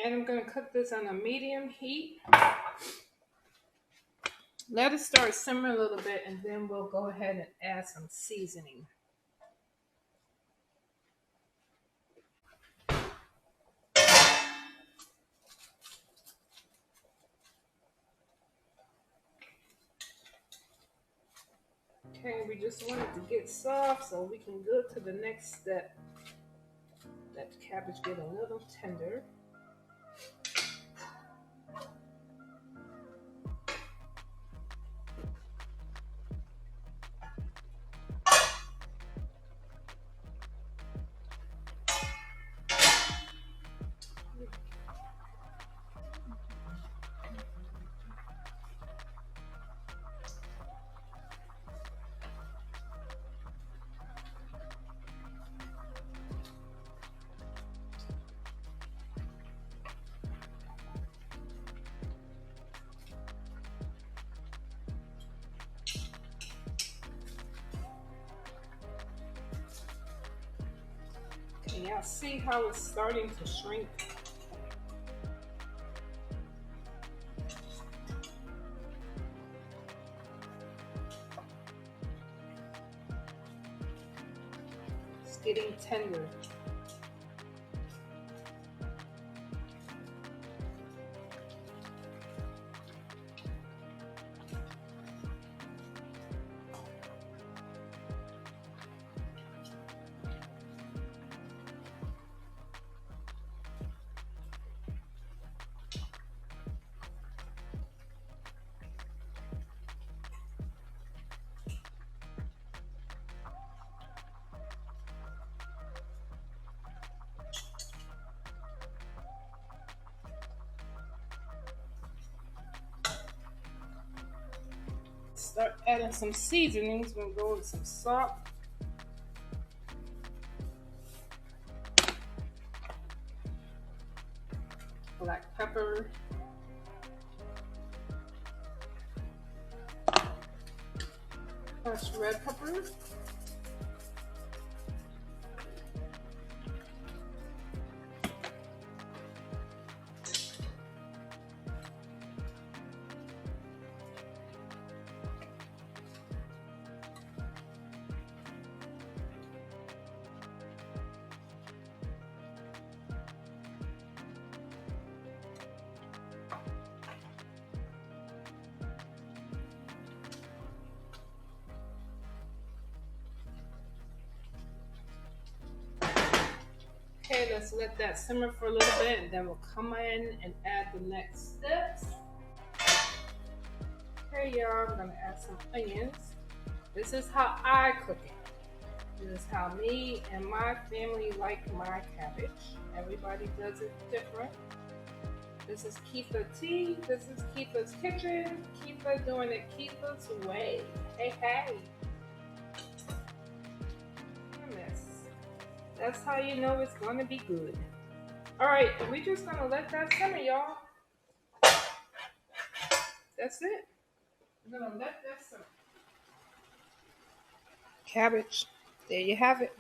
And I'm going to cook this on a medium heat. Let it start simmering a little bit, and then we'll go ahead and add some seasoning. Okay, we just want it to get soft so we can go to the next step. Let the cabbage get a little tender. And y'all see how it's starting to shrink? It's getting tender. Start adding some seasonings. We're going to go with some salt, black pepper, crushed red pepper, Okay, let's let that simmer for a little bit, and then we'll come in and add the next steps. Okay, y'all, I'm gonna add some onions. This is how I cook it. This is how me and my family like my cabbage. Everybody does it different. This is Keitha Tea. This is Keitha's Kitchen. Keitha doing it Keitha's way. Hey, hey. That's how you know it's gonna be good. All right, we're just gonna let that simmer, y'all. That's it. We're gonna let that simmer. Cabbage. There you have it.